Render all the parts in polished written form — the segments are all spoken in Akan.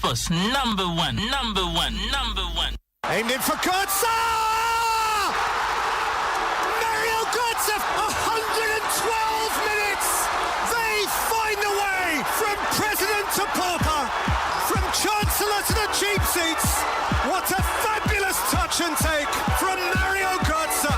Sports number one. Aimed in for Götze! Mario Götze, 112 minutes! They find a way from president to pauper, from chancellor to the cheap seats. What a fabulous touch and take from Mario Götze!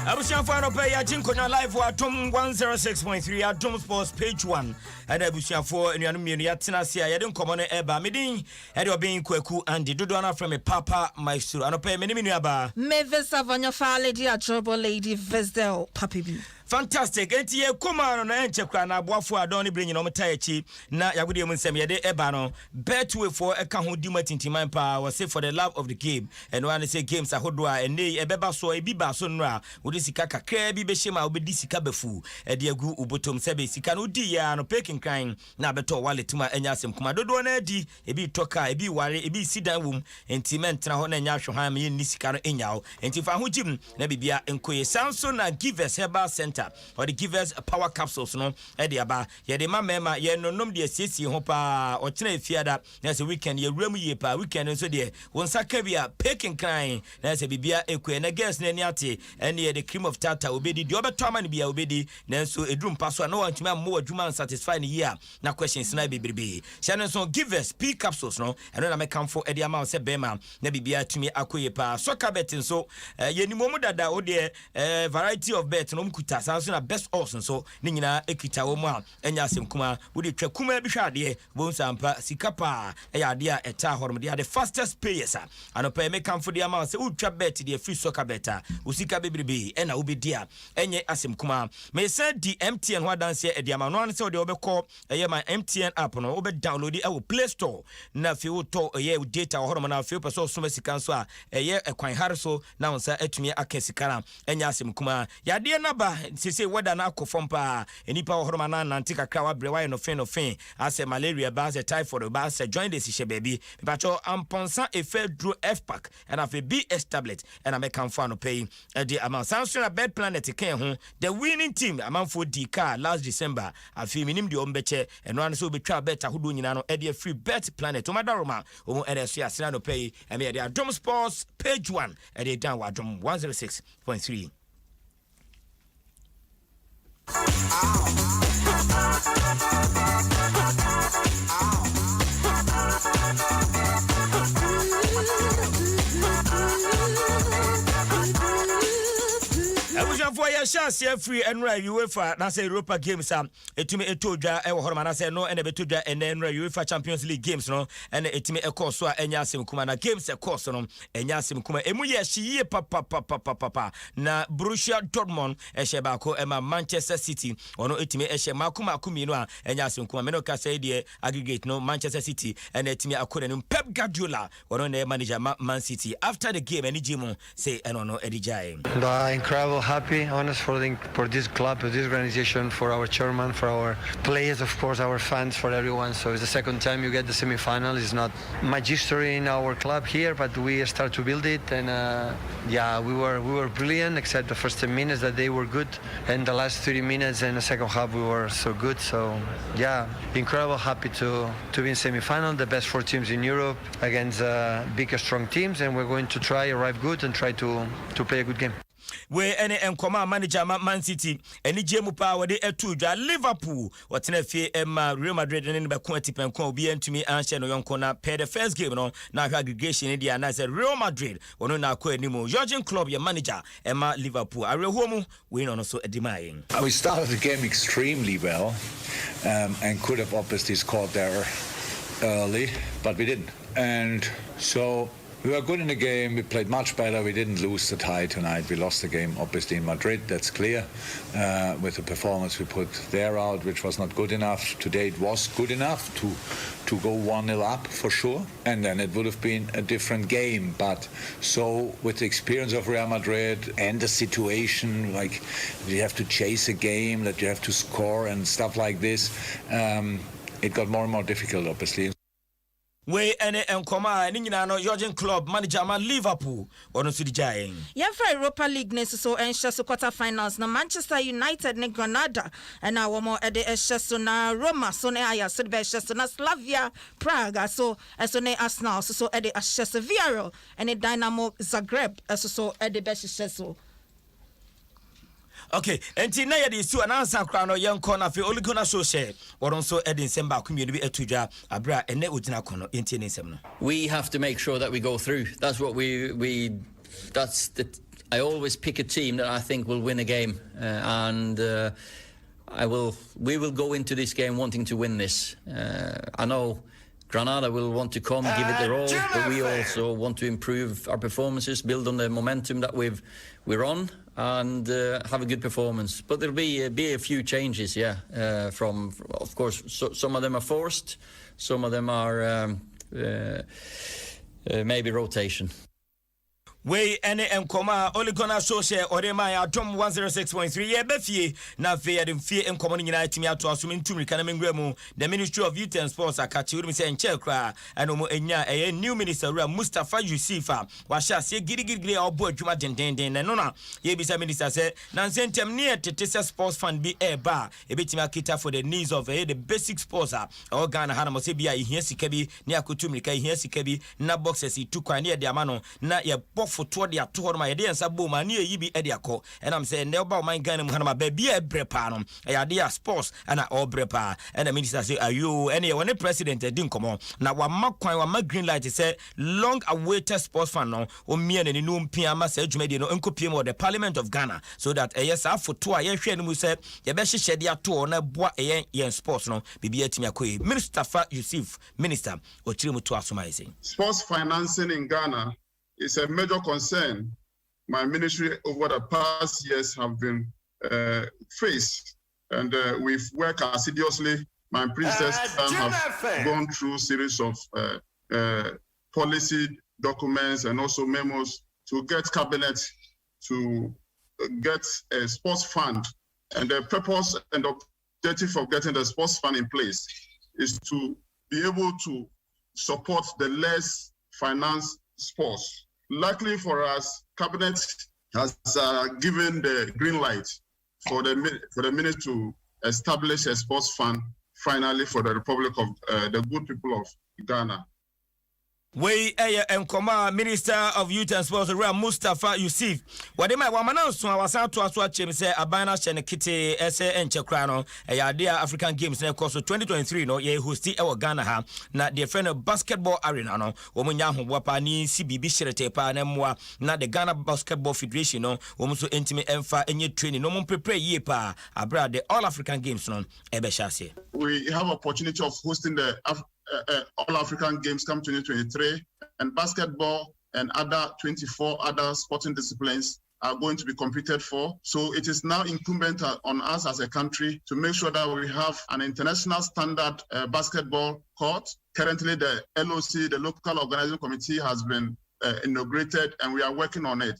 Abusian Fano Pay Jinkonya Live for Adom 106.3 Adom Sports Page 1 and Abusian for Nyanumi Yatinasia Yadin Common Eba Midin and you're being Kweku and the Dudona from a Papa Maestro and pay many minaba. Mavis Savanya Lady a trouble lady Vesdel Papi B. Fantastic. Enti ye kuma no na enchekwa na aboafo adon bring no metayechi na yagudi emu ye de eba no betway for eka ho di matintiman pa was say for the love of the game and one say games ahodo a ene ebeba so ebi ba so no a wodi sika kakra bi be hema obedi sika befu e de agu ubotom sebe sika no di ya no peking kan na beto wallet ma enya asem kuma dodo na di ebi toka ebi ware ebi sidan wum enti mentra ho na enya hwe me ni sika no enyawo enti fa ho jim na bibia enkoye Samson na Givers Herbal Center or the Givers power capsules no e de aba ye de mama ye nonom de asiesie ho pa o tena fiada na se weekend ye wram ye pa weekend so de won saka bia peking kan na se bibia ekwe na girls na ni ate ene ye the cream of tartar obedi de obeto ama ne bia obedi na so edrum paso na wantuma mo adwuma satisfy ne year na questions na bebrebe shane so Givers P capsules no eno na mekam for e de ama se bema na bibia tumi akoye pa soccer betting so ye ni momu dada o de variety of bet no mkuta so na best odds so ni nyina ekita wo mu a enya asem kuma wodi twa kuma bi hwade bo nsampa sikapa ya ade a eta horom de the fastest payers anopa me kamfo de ama se utwa bet de free soccer beta usika bebrebe ena obedi a enye asem kuma me say di MTN ho dance e de ama no an se de obekọ eye my MTN app no obe download e wo Play Store na fi uto eye data horom na fi person so masika so a eye ekwan hare so na wonsa atumi akasikara enya asem kuma ya de na ba se weda na akofompa enipa horoma na nantika krawa brewa no fin ase malaria ba se typhoid ba se join the sishe baby bacho amponsa efe dro F pack and afi BS tablet and I make am for no pay the amount Samsung bed planet ken ho the winning team amount for the car last December afi minim de ombeche and one so be twa bet ahodo nyina no e free bet planet omadaroma omo NSC asina no pay and me the Adom Sports Page 1 and they down Adom 106.3. For your chance free and right UEFA na say Europa games etumi etodwa e wo horoma na say no ene betodwa ene UEFA Champions League games no ene etumi ekọ so a enya asem kuma na games ekọ so no enya asem kuma emu ye hyiye papa na Borussia Dortmund ehye ba ko ema Manchester City ono etumi ehye makuma no a enya asem kuma me no ka say de aggregate no Manchester City ene etumi akore no Pep Guardiola ono na manager Man City after the game ene jimu say eno no edijai incredible happy honest for this club, for this organization, for our chairman, for our players, of course, our fans, for everyone. So it's the second time you get the semi-final. It's not much history in our club here, but we start to build it. And we were brilliant, except the first 10 minutes that they were good, and the last 30 minutes and the second half we were so good. So incredible, happy to be in semi-final. The best 4 teams in Europe against big, strong teams, and we're going to try arrive good and try to play a good game. We any enkoma manager Man City any jemu pa we de etudwa Liverpool wotena fie Real Madrid ne be ko atipenko obi antumi anhye no yonko na per the first game no na aggregation dia na say Real Madrid wono na ko animu Jurgen Klopp your manager Liverpool arehomu we no so edimayen. We started the game extremely well and could have obviously scored there early, but we didn't. And so we were good in the game. We played much better. We didn't lose the tie tonight. We lost the game, obviously, in Madrid. That's clear. With the performance we put there out, which was not good enough. Today it was good enough to go 1-0 up for sure. And then it would have been a different game. But so with the experience of Real Madrid and the situation, like you have to chase a game, that you have to score and stuff like this, it got more and more difficult, obviously. We ene enkoma ni nyina no Jurgen Klopp manager man Liverpool ono so di jae. Yeah, for Europa League next so ensure so quarter finals na Manchester United ne Granada and now one more ede so na Roma so ne aya so be so na Slavia Prague so ne Arsenal so ede so Villarreal and Dynamo Zagreb so ede be so. Okay, enti na ye de su anansa kra no ye nko na fe oligona so share woron so edin semba akomienu bi atudwa abra ene ogina kono enti ne nsem no. We have to make sure that we go through. That's what we I always pick a team that I think will win a game, and we will go into this game wanting to win this. I know Granada will want to come, give it their all, but we also want to improve our performances, build on the momentum that we're on, and have a good performance. But there'll be a few changes, from of course, some of them are forced, some of them are maybe rotation. We ene enkoma oligona so share orema ya Adom 106.3 ye befie na fe yadem fie enkomo nyina atimi ato aso mentumi kana mengra mu the Ministry of Youth and Sports akachi uri se enche kra eno mo enya new minister Ra Mustafa Yusufa wa sha se girigirigire obo adwuma dendenden no na ye bisa minister se na sentem ne etete sports fund bi eba ebetimi akita for the needs of the basic sports Ghana hana mo se bia ihia sika bi ne akotumi ka ihia sika bi na boxes itu kwa ne de amano na ye foto de ato hɔ ma yɛde nsa bɔ ma ne yi bi de akɔ ɛnam sɛ ne ba man Ghana mu hanama ba bia brepa no ɛyade a sports ana all brepa ɛna minister say ayo ɛne yɛ wɔ president di nkɔmɔ na wa makwan wa ma green light sɛ long awaited sports fan no o mia ne no mpia ma sɛ adwumadi no nkopie mu the Parliament of Ghana so that ɛyɛ sa foto a yɛhwɛ no mu sɛ yɛbɛhyehyɛ de ato na boa ɛyɛ sports no bibia atimi akɔ Minister Fa Yusuf minister ɔkyerɛ mu to asoma yɛ sports financing in Ghana is a major concern my ministry over the past years have been faced, and we've worked assiduously. My predecessors have gone through a series of policy documents and also memos to get cabinet to get a sports fund. And the purpose and objective of getting the sports fund in place is to be able to support the less financed sports. Luckily for us, Cabinet has given the green light for the minister to establish a sports fund finally for the Republic of the good people of Ghana. We enkoma Minister of Youth and Sports Ra Mustafa Yusuf wadema wamana so awasa to aso achem se abana hye kiti ese enche kra no eyade African Games na course 2023 no ye hosti e Ghana ha na the friend of basketball arena no omunya hoboa pa ni CBB shirete pa na moa na the Ghana Basketball Federation no omso entime emfa enye training no mo prepare ye pa abra the All African Games no ebe shase. We have opportunity of hosting the All African Games come 2023, and basketball and other 24 other sporting disciplines are going to be competed for. So it is now incumbent on us as a country to make sure that we have an international standard basketball court. Currently, the LOC, the Local Organizing Committee, has been inaugurated, and we are working on it.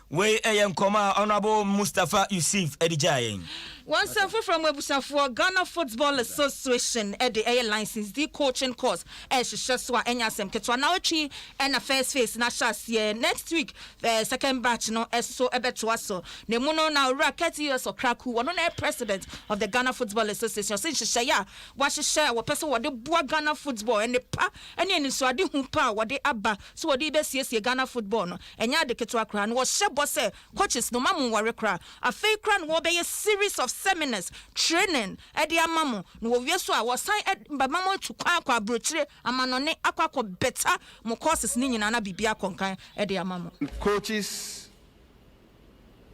We enkoma Honorable Mustafa Yusuf Edijaye. One sample from Webusafo Ghana Football Association at the air license, the coaching course, as Shaswa Enyasem Ketwanachi and a first face Nashas next week, the second batch no so ebetwaso. Nemuno now racket years or Kraku, one on air president of the Ghana Football Association. Since Shaya, what she share what person what the boy Ghana football and the pa and any swadi humpa what the abba so what the best yes Ghana football no and ya the Ketwakran was Shebose coaches no mamu warekra a fake cran will be a series of seminars training at the amamu no yeso a was sign at bamamo to kwa brochire amanone akwa better mo courses ni nyina na bibia konkan at the amamu. Coaches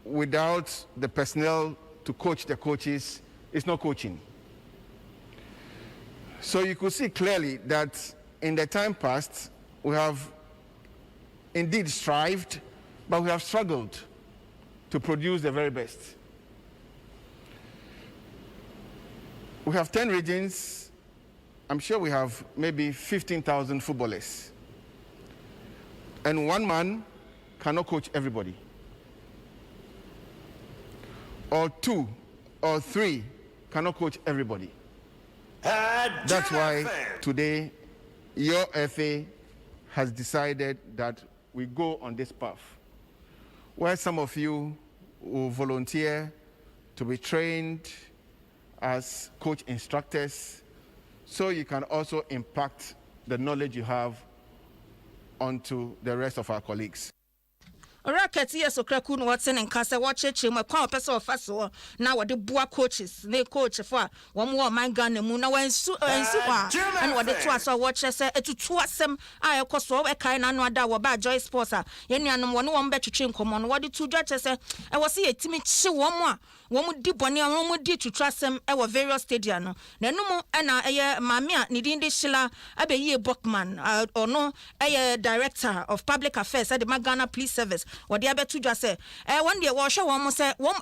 without the personnel to coach the coaches is not coaching. So you could see clearly that in the time past we have indeed strived, but we have struggled to produce the very best. We have 10 regions. I'm sure we have maybe 15,000 footballers. And one man cannot coach everybody. Or two or three cannot coach everybody. That's why today your FA has decided that we go on this path, where some of you will volunteer to be trained as coach instructors, so you can also impact the knowledge you have onto the rest of our colleagues. Racket yes okraku no what's in kasa wacheche mu kwa opese ofaso na wode boa coaches ne coach for won wo man Ghana mu na wansu kwa and wode to aso watche se etutu asem a ekoso e kai na no ada wo ba Joy Sports a ye nuanom won won betwetwe nkomo no wode tu dwache se e wo se yetimi chi won a won di bone won di tutu asem e wo various stadium no na enum e na eye mame a ne din de Shila abeyi Bockman ono eye director of public affairs at the Ghana Police Service. What the abetu just say one day we show one say one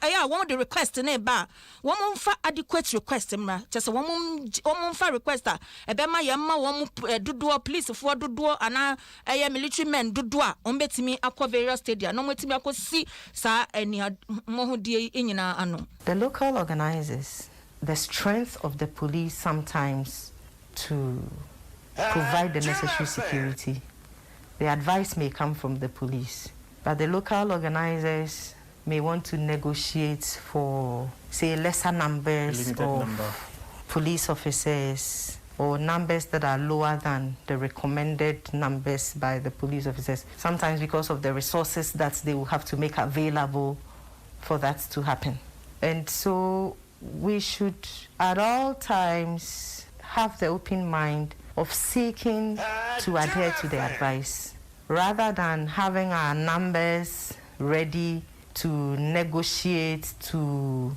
the request na ba one fa adequate request mra just one fa request e be ma yemma one dodo police for dodo ana military men dodo a on betimi akọ various stadium no metimi akosi sa eni mohudie enyina ano. The local organizers, the strength of the police sometimes to provide the necessary security, the advice may come from the police. But the local organizers may want to negotiate for, say, lesser numbers of police officers or numbers that are lower than the recommended numbers by the police officers, sometimes because of the resources that they will have to make available for that to happen. And so we should at all times have the open mind of seeking to adhere to the advice, rather than having our numbers ready to negotiate to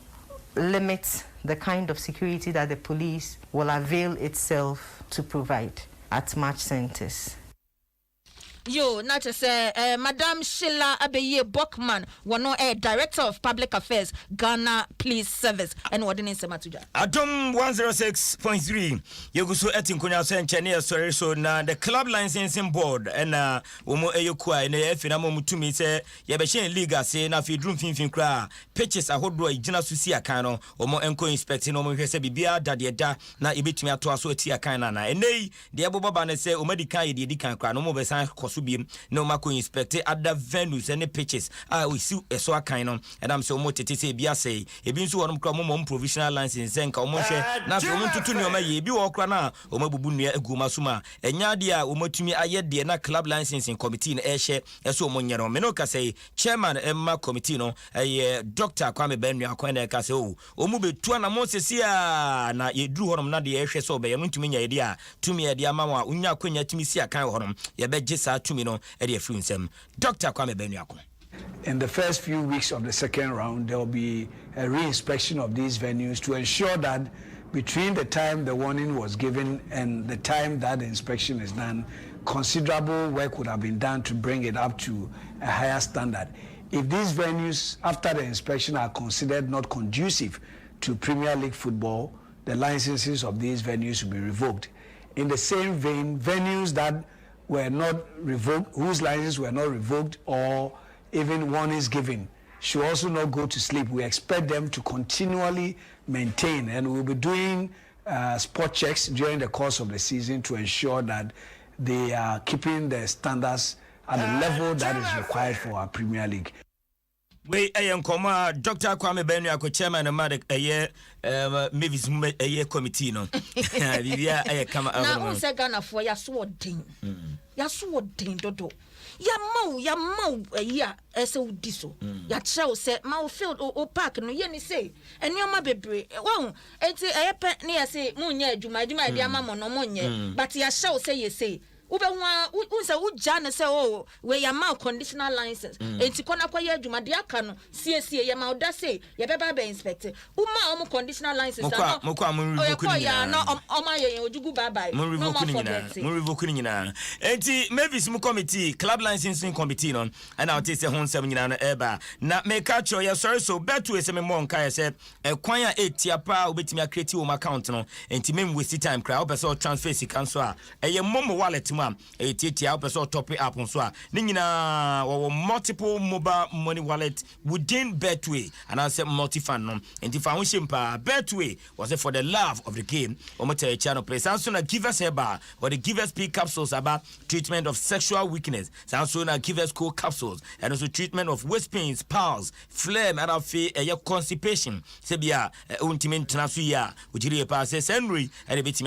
limit the kind of security that the police will avail itself to provide at match centers. Yo, not to say, Madam Shila Abeye Bockman, one Director of Public Affairs, Ghana Police Service, and what in Samatuja. Adom 106.3. Yogusu etin kunya so enchene sorry so na the club licensing board and omo eyokua na efi na mutumi se ye be hye league ase na fi drum finfin kra pitches ahodo igina so si akan no omo enko inspect no omo hwese bibia dade da na ebetumi ato aso ati akan na enei de ebobaba ne se omadikan ye de dikan kra no mo be san no mako inspect other venues and pitches we see so akan no and am so motete se bia say ebi nso wonom kra mo provisional license nka omo hwe na so omo tutu ne omo ye bi wo kra na omo bubu nua aguma suma enya de a omo tumi aye de na club licensing committee na ehye eso omo nyero me no ka say chairman emma committee no Dr. Kwame Benua akwan ka say omo betu na mo sesi a na ye duru honom na de ehwe so be ye no tumi nya ye de a tumi ye de ama wa unya kwanya tumi si akan honom ye be gisa tumi no e de free nsem Dr. Kwame Benua akwan. In the first few weeks of the second round, there will be a re-inspection of these venues to ensure that between the time the warning was given and the time that the inspection is done, considerable work would have been done to bring it up to a higher standard. If these venues, after the inspection, are considered not conducive to Premier League football, the licenses of these venues will be revoked. In the same vein, venues that were not revoked, whose licenses were not revoked or even warnings given, should also not go to sleep. We expect them to continually maintain, and we'll be doing spot checks during the course of the season to ensure that they are keeping the standards at the level that is required for our Premier League. We Koma, Dr. Kwame Benua, chairman of Mavic Mavis committee. No, now who said Ghana for your sword thing? Your sword thing, Dodo. Ya mau ese udiso ya chao se mau field o park no ye ni say enioma bebre won enti eyepe ne ya say munye adwuma de amamo no munye but ya chao say ye say ube unsa uja na say oh we ya mau conditional license enti kona kwa ye adwuma de aka no sie ya mau da say ye beba be inspect uma omo conditional license na mokwa mun revoke ni ya no oma ye ojugu bye bye mun revoke ni nyina enti Mavis mu committee club licensing committee no and I say hon sem nyina no eba na make catch your sorry so betu ese me mon kai say kwan ya etia pa obetimi a create wo account no enti mem waste time cry obese transfer sika so a eye momo wallet mu a etietia a person top it up on so ningina or multiple mobile money wallet within Betway and I said multi-fan no and if I want simple Betway was it for the love of the game or my channel place and soon give us a bar or the give us P capsules about treatment of sexual weakness and soon give us cool capsules and also treatment of waist pains, pulse, phlegm and a constipation sebia ultimate transfer ujiri pa se senri and a bit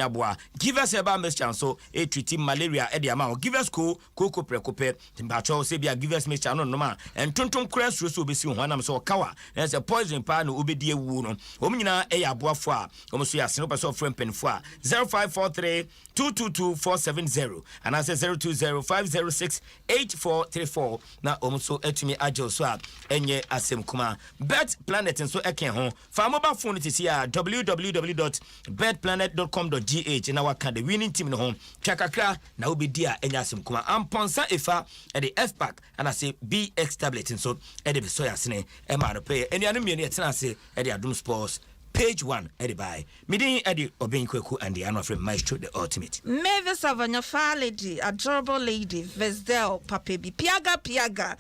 give us a bar miss chance so a treating malaria at the amount give us cool cocoa precope timbacho sebia give us miss channel no man and tonton crest russo be soon when I'm so kawa there's a poison pan will be dear wound omina a boafua almost ya sinopa so friend pen 0543 222-470 and I say 020-506-8434 na almost etumi ajo so enye asem kuma Bet Planet and so eken ho for mobile phone it is here www.betplanet.com.gh na waka the winning team no ho twakakra na obi dia enya asem kuma amponsa efa at the F pack and I say BX tablet and so e de so yasene e ma no pay enianu mienu e tena say e de Adom Sports Page 1 by Midin Eddie Obenkweku and the Anna from Maestro the Ultimate. Mavis Savanya Lady, adorable lady, Vesdel, Papebi, Piaga,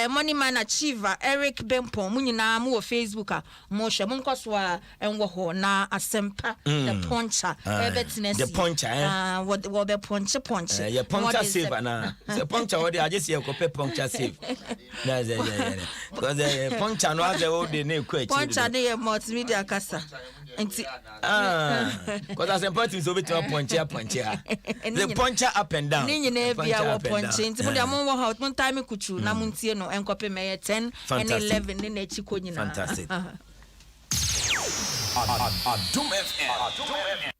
Money Man Achiever, Eric Bempo, Munina, Mu Facebooka, Moshe Munkoswa, and Waho, Na Asempa, the Poncha, the Poncha, what the Poncha, your Poncha save, and the Poncha, what I just hear, Poncha save. Because the Poncha no other old name, Poncha, they are multimedia cassa. Because as important to be to a poncha. The poncha up and down. Ponching. One time I could choose Namuntiano and copy May 10 and 11 in a Chico. Fantastic. Adom FM.